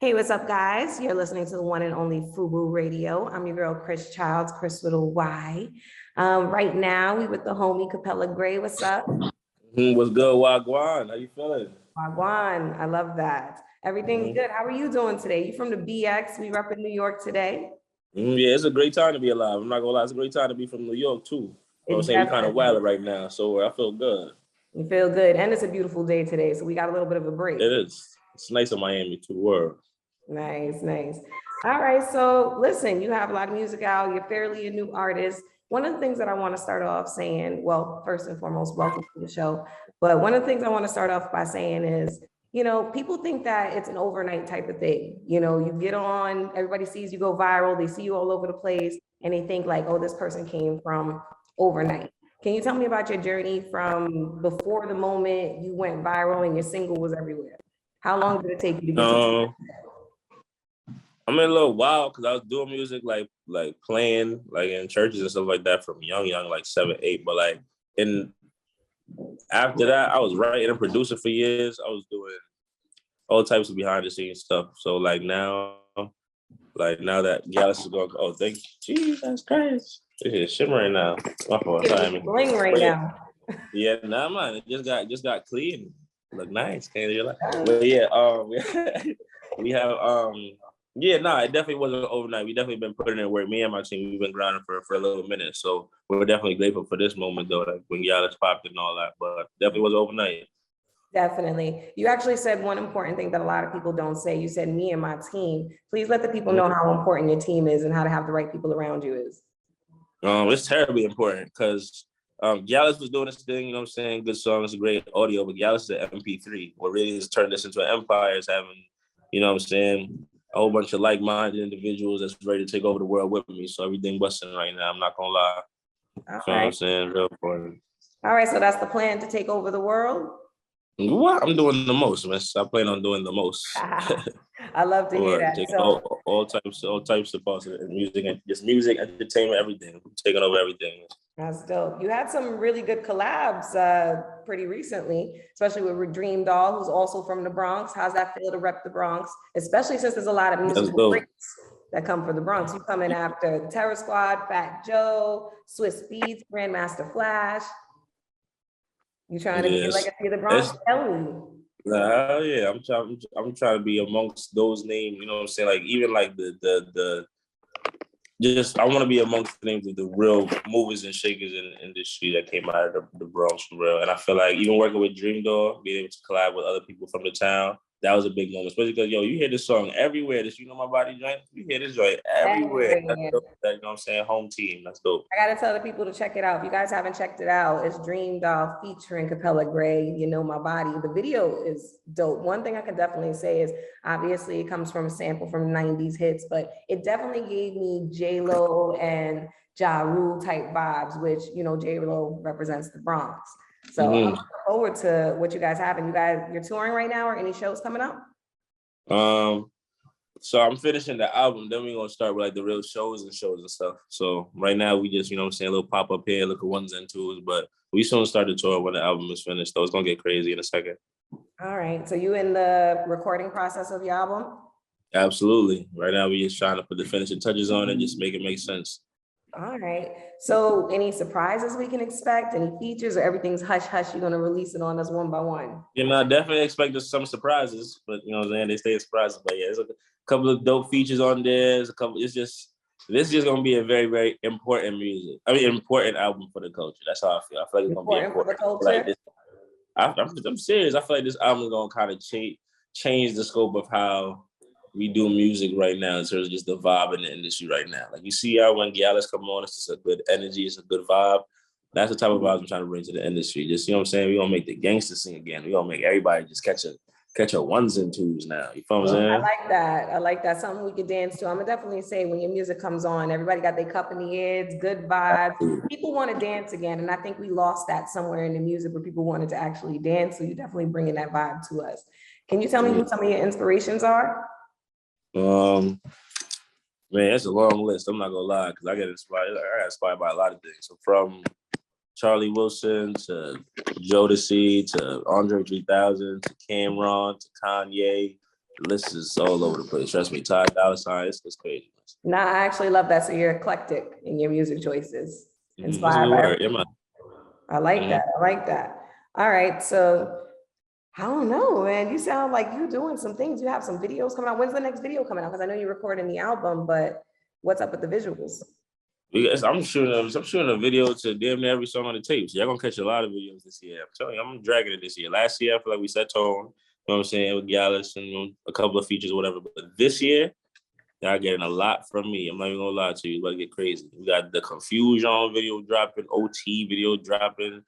Hey, what's up, guys? You're listening to the one and only FUBU Radio. I'm your girl, Chrys Childs, Chris with a Y. Right now, we with the homie Capella Grey. What's up? What's good, Wagwan? How you feeling? Wagwan, I love that. Everything's good. How are you doing today? You from the BX? We rep in New York today. Yeah, it's a great time to be alive. I'm not gonna lie, it's a great time to be from New York too. You know what I'm saying? We kind of wild right now, so I feel good. You feel good, and it's a beautiful day today, so we got a little bit of a break. It is. It's nice in Miami too. Word. Nice, nice. All right, so listen, you have a lot of music out. You're fairly a new artist. One of the things that I want to start off saying, well, first and foremost, welcome to the show. But one of the things I want to start off by saying is, people think that it's an overnight type of thing. You get on, everybody sees you go viral, they see you all over the place, and they think like, oh, this person came from overnight. Can you tell me about your journey from before the moment you went viral and your single was everywhere? How long did it take you to get to I'm in a little wild because I was doing music like playing like in churches and stuff like that from young, like 7, 8. But like after that, I was writing and producing for years. I was doing all types of behind the scenes stuff. So like now that Gallus is going, oh, thank you, Jesus Christ. It is shimmering now. My fault. Bling right now. Yeah, nah, man. It just got clean. Look nice. Can't you like? But yeah, we have it definitely wasn't overnight. We definitely been putting in work. Me and my team, we've been grinding for a little minute. So we're definitely grateful for this moment though, like when Gallus popped and all that. But definitely was overnight. Definitely. You actually said one important thing that a lot of people don't say. You said me and my team. Please let the people know how important your team is and how to have the right people around you is. It's terribly important because Gallus was doing this thing, you know what I'm saying? Good songs, great audio, but Gallus is an MP3. What really has turned this into an empire is having, you know what I'm saying, a whole bunch of like-minded individuals that's ready to take over the world with me. So everything busting right now, I'm not gonna lie. You know what I'm saying? Real important. All right, so that's the plan to take over the world? What? I'm doing the most, man. I plan on doing the most. I love to hear that. So all types of parts of it, music and just music, entertainment, everything. Taking over everything. That's dope. You had some really good collabs pretty recently, especially with Dream Doll, who's also from the Bronx. How's that feel to rep the Bronx? Especially since there's a lot of musical greats that come from the Bronx. You come in after Terror Squad, Fat Joe, Swiss Beats, Grandmaster Flash. You trying to be like a the Bronx? Nah, yeah, I'm trying to be amongst those names. You know what I'm saying? Like even like the I want to be amongst the names of the real movers and shakers in the industry that came out of the Bronx for real. And I feel like even working with Dream Doll, being able to collab with other people from the town, that was a big moment. Especially because you hear this song everywhere. This You Know My Body joint, you hear this joint everywhere. That's dope. You know what I'm saying? Home team. That's dope. I gotta tell the people to check it out. If you guys haven't checked it out, it's Dream Doll featuring Capella Grey, You Know My Body. The video is dope. One thing I can definitely say is obviously it comes from a sample from 90s hits, but it definitely gave me J-Lo and Ja Rule type vibes, which, J-Lo represents the Bronx. So I'm looking forward to what you guys have. And you're touring right now, or any shows coming up? So I'm finishing the album. Then we're gonna start with like the real shows and stuff. So right now we just, a little pop up here, look at ones and twos. But we soon start the tour when the album is finished. So it's gonna get crazy in a second. All right. So you in the recording process of your album? Absolutely. Right now we just trying to put the finishing touches on and just make it make sense. All right. So any surprises we can expect? Any features, or everything's hush hush? You're gonna release it on us one by one? I definitely expect some surprises, but they stay surprises. But yeah, there's a couple of dope features on there. This is just gonna be a very, very important important album for the culture. That's how I feel. I feel like it's gonna be important for the culture. I'm serious. I feel like this album is gonna kind of change the scope of how we do music right now in terms of just the vibe in the industry right now. Like you see how when Gallus come on, it's just a good energy, it's a good vibe. That's the type of vibes I'm trying to bring to the industry. Just, you know what I'm saying? We're gonna make the gangsters sing again. We're gonna make everybody just catch a ones and twos now. You feel what I'm saying? I like that. Something we could dance to. I'm gonna definitely say when your music comes on, everybody got their cup in the air, it's good vibes. People want to dance again. And I think we lost that somewhere in the music where people wanted to actually dance. So you're definitely bringing that vibe to us. Can you tell me who some of your inspirations are? Man, it's a long list. I'm not gonna lie, because I got inspired by a lot of things. So from Charlie Wilson to Jodeci to Andre 3000 to Cameron to Kanye, list is all over the place. Trust me, Ty Dolla $ign, it's crazy. Nah, I actually love that. So you're eclectic in your music choices. That's a good word. Yeah, man. I like that. I like that. All right. So I don't know, man. You sound like you're doing some things. You have some videos coming out. When's the next video coming out? Because I know you're recording the album, but what's up with the visuals? I'm shooting a video to damn near every song on the tape. So y'all gonna catch a lot of videos this year. I'm telling you, I'm dragging it this year. Last year, I feel like we set tone, you know what I'm saying, with Gallus and a couple of features or whatever. But this year, y'all getting a lot from me. I'm not even gonna lie to you. It's about to get crazy. We got the Confusion video dropping, OT video dropping,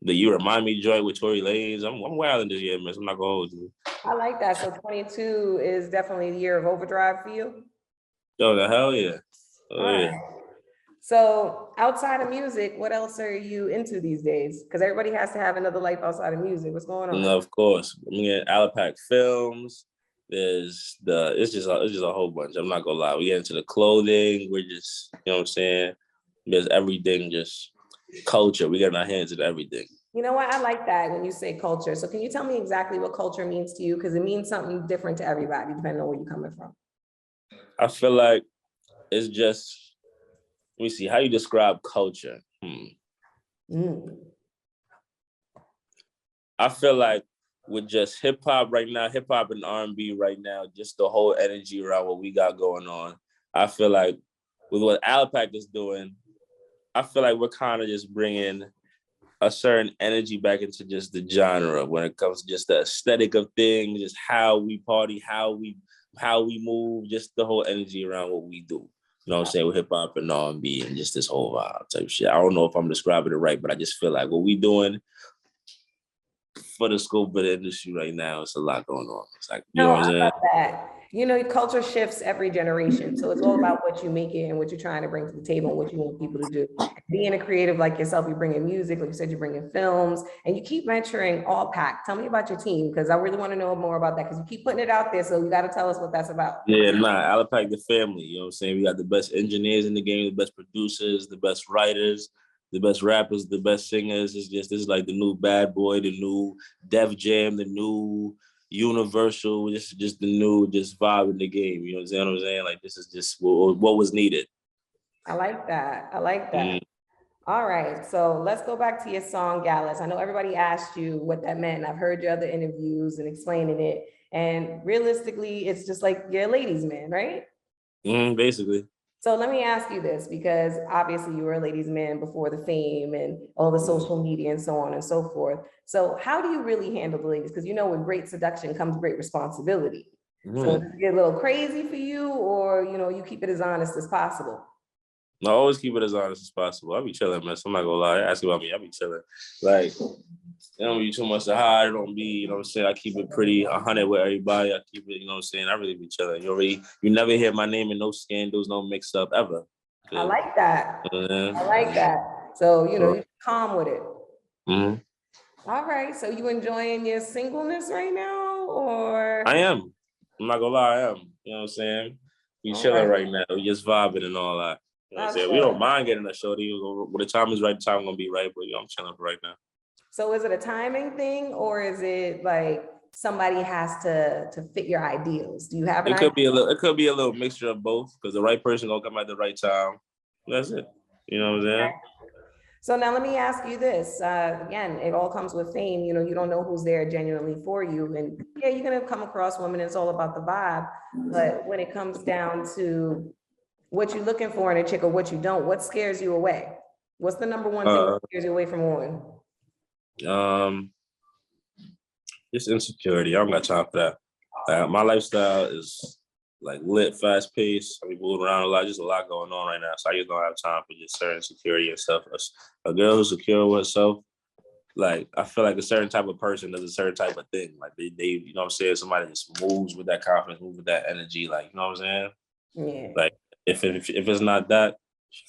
the You Remind Me joint with Tory Lanez. I'm wilding this year, man. So I'm not gonna hold you. I like that. So 22 is definitely the year of overdrive for you. Oh, the hell yeah. Oh, yeah. Right. So outside of music, what else are you into these days? Because everybody has to have another life outside of music. What's going on? And of course, I mean, Alapac Films. It's just a whole bunch. I'm not gonna lie. We get into the clothing. We're just, you know what I'm saying? There's everything, just culture. We get our hands into everything. You know what? I like that when you say culture. So can you tell me exactly what culture means to you? Because it means something different to everybody, depending on where you're coming from. I feel like it's just, let me see, how you describe culture? I feel like with just hip hop right now, hip hop and R&B right now, just the whole energy around what we got going on. I feel like with what Alapac is doing, I feel like we're kind of just bringing a certain energy back into just the genre when it comes to just the aesthetic of things, just how we party, how we move, just the whole energy around what we do. You know what I'm saying? With hip hop and R&B and just this whole vibe type shit. I don't know if I'm describing it right, but I just feel like what we doing for the scope of the industry right now, it's a lot going on. It's like, you know what I'm saying? I love that. You know, culture shifts every generation. So it's all about what you make it and what you're trying to bring to the table and what you want people to do. Being a creative like yourself, you bring in music, like you said, you bring in films, and you keep mentoring All Pack. Tell me about your team, because I really want to know more about that, because you keep putting it out there. So you got to tell us what that's about. Yeah, Alapac the family, you know what I'm saying? We got the best engineers in the game, the best producers, the best writers, the best rappers, the best singers. This is like the new Bad Boy, the new Def Jam, the new Universal, just the new vibe in the game. You know what I'm saying? Like, this is just what was needed. I like that. I like that. All right, so let's go back to your song, Gallus. I know everybody asked you what that meant. I've heard your other interviews and explaining it. And realistically, it's just like you're a ladies' man, right? Basically. So let me ask you this, because obviously you were a ladies' man before the fame and all the social media and so on and so forth. So how do you really handle the ladies? Because you know, with great seduction comes great responsibility. So does it get a little crazy for you, or you know, you keep it as honest as possible? I always keep it as honest as possible. I be chilling, man. So I'm not gonna lie. Ask about me. I be chilling. Like, it don't be too much to hide. It don't be, you know what I'm saying? I keep it pretty 100 with everybody. I keep it, you know what I'm saying? I really be chilling. You never hear my name in no scandals, no mix up ever. I like that. I like that. So, you know, you're calm with it. All right. So you enjoying your singleness right now, or? I am. I'm not gonna lie, I am. You know what I'm saying? We chilling right now. We just vibing and all that. You know what I'm saying? We don't mind getting a shorty. When the time is right, the time gonna be right. But you know, I'm chilling for right now. So is it a timing thing, or is it like somebody has to fit your ideals? Do you have an idea? It could be a little mixture of both, because the right person gonna come at the right time. That's it. You know what I'm saying? Okay. So now let me ask you this. Again, it all comes with fame. You know, you don't know who's there genuinely for you. And yeah, you're gonna come across women, it's all about the vibe. But when it comes down to what you're looking for in a chick or what you don't, what scares you away? What's the number one thing that scares you away from a woman? Just insecurity. I don't got time for that. My lifestyle is like lit, fast paced. I be moving around a lot, just a lot going on right now. So I just don't have time for just certain security and stuff. A girl who's secure with herself, like, I feel like a certain type of person does a certain type of thing. Like they you know what I'm saying? Somebody just moves with that confidence, moves with that energy. Like, you know what I'm saying? Yeah. Like if it's not that,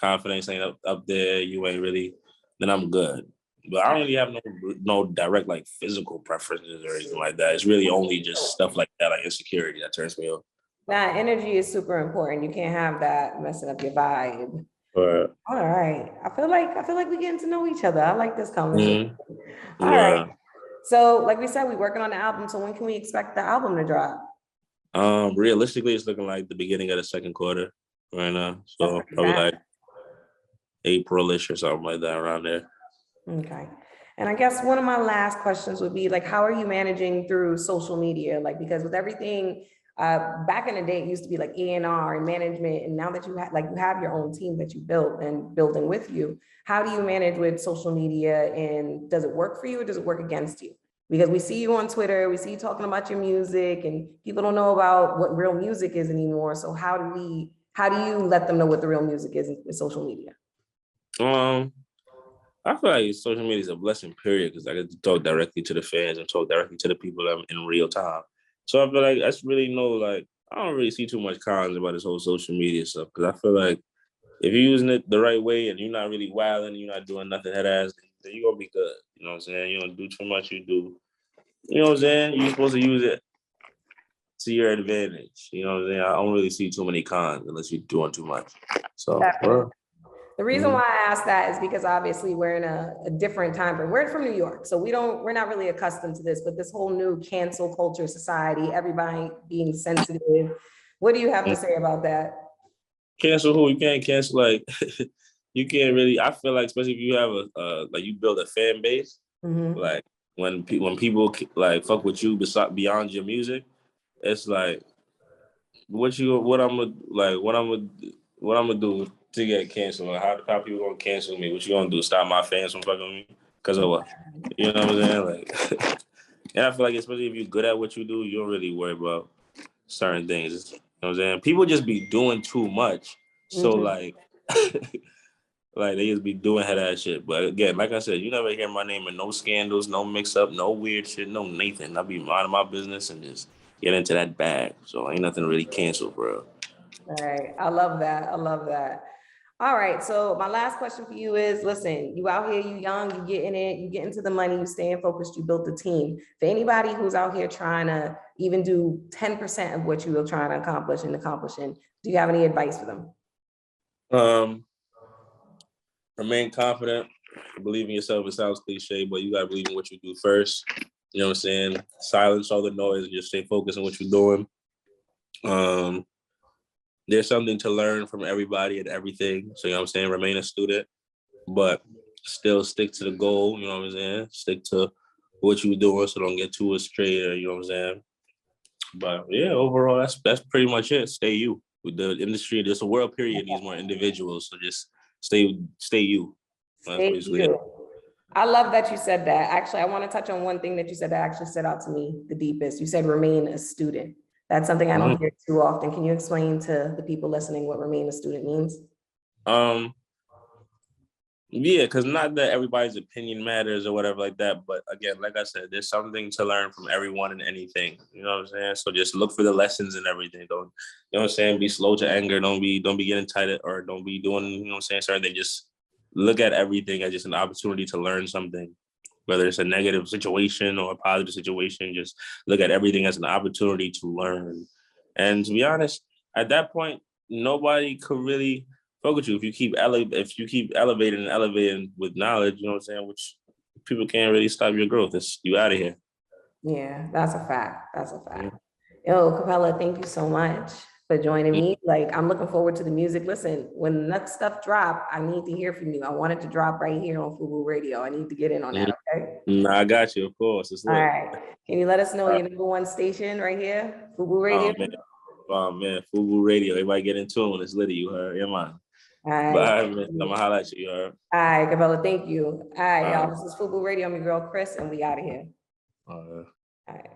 confidence ain't up there, you ain't really, then I'm good. But I don't really have no direct like physical preferences or anything like that. It's really only just stuff like that, like insecurity, that turns me off. Nah, energy is super important. You can't have that messing up your vibe. All right. I feel like we're getting to know each other. I like this conversation. All right. So like we said, we're working on the album. So when can we expect the album to drop? Realistically, it's looking like the beginning of the second quarter right now. That's So pretty probably fast. like April-ish or something like that around there. Okay. And I guess one of my last questions would be like, how are you managing through social media? Like, because with everything, back in the day, it used to be like A&R and management. And now that you have, like, you have your own team that you built and building with you, how do you manage with social media? And does it work for you or does it work against you? Because we see you on Twitter, we see you talking about your music and people don't know about what real music is anymore. So how do you let them know what the real music is with social media? Um, I feel like social media is a blessing, period, because I get to talk directly to the fans and talk directly to the people in real time. So I feel like that's really I don't really see too much cons about this whole social media stuff, because I feel like if you're using it the right way and you're not really wilding, you're not doing nothing head ass, then you're gonna be good. You know what I'm saying? You don't do too much, you know what I'm saying? You're supposed to use it to your advantage. You know what I'm saying? I don't really see too many cons unless you're doing too much. So, Definitely. The reason mhm. why I asked that is because obviously we're in a different time frame. We're from New York, so we're not really accustomed to this, but this whole new cancel culture society, everybody being sensitive. What do you have to say about that? Cancel who? You can't cancel you can't really. I feel like especially if you have like you build a fan base, Mhm. like when people like fuck with you beyond your music, it's like what I'm gonna do to get canceled? Like, how people gonna cancel me? What you gonna do? Stop my fans from fucking with me? Because of what? You know what I'm saying? Like, and I feel like especially if you're good at what you do, you don't really worry about certain things. You know what I'm saying? People just be doing too much. So Mhm. like like they just be doing head ass shit. But again, like I said, you never hear my name in no scandals, no mix up, no weird shit, no Nathan. I be minding my business and just get into that bag. So ain't nothing really canceled, bro. All right. I love that. I love that. All right. So my last question for you is, listen, you out here, you young, you get in it, you get into the money, you staying focused, you built the team. For anybody who's out here trying to even do 10% of what you were trying to accomplish and accomplishing, do you have any advice for them? Um, Remain confident, believe in yourself. It sounds cliche, but you gotta believe in what you do first. You know what I'm saying? Silence all the noise and just stay focused on what you're doing. Um, there's something to learn from everybody and everything. So you know what I'm saying? Remain a student, but still stick to the goal, you know what I'm saying? Stick to what you're doing so don't get too astray, or you know what I'm saying? But yeah, overall that's pretty much it. Stay you. With the industry, there's a world period needs more individuals. So just stay you. That's Thank basically it. you. I love that you said that. Actually, I want to touch on one thing that you said that actually stood out to me the deepest. You said remain a student. That's something I don't Mhm. hear too often. Can you explain to the people listening what remain a student means? Um, yeah, because not that everybody's opinion matters or whatever like that, but again, like I said, there's something to learn from everyone and anything. You know what I'm saying? So just look for the lessons and everything. Don't you know what I'm saying? Be slow to anger. Don't be getting tight or don't be doing, you know what I'm saying, certain things. Just look at everything as just an opportunity to learn something. Whether it's a negative situation or a positive situation, just look at everything as an opportunity to learn. And to be honest, at that point, nobody could really fuck with you if you keep elevating and elevating with knowledge, you know what I'm saying, which people can't really stop your growth. It's you out of here. Yeah, that's a fact. That's a Yeah. fact. Yo, Capella, thank you so much for joining me. Like, I'm looking forward to the music. Listen, when the next stuff drop, I need to hear from you. I want it to drop right here on FUBU Radio. I need to get in on that, okay? Nah, I got you, of course. It's All lit. right. Can you let us know your number one station right here, FUBU Radio? Oh man. Oh man, FUBU Radio. Everybody get in tune. It's lit. You heard? Yeah, man. All right. Bye, man. I'm gonna holler at you. You heard? All right, Capella, thank you. All right, All y'all. This is FUBU Radio. I'm your girl, Chris, and we out of here. right. All right.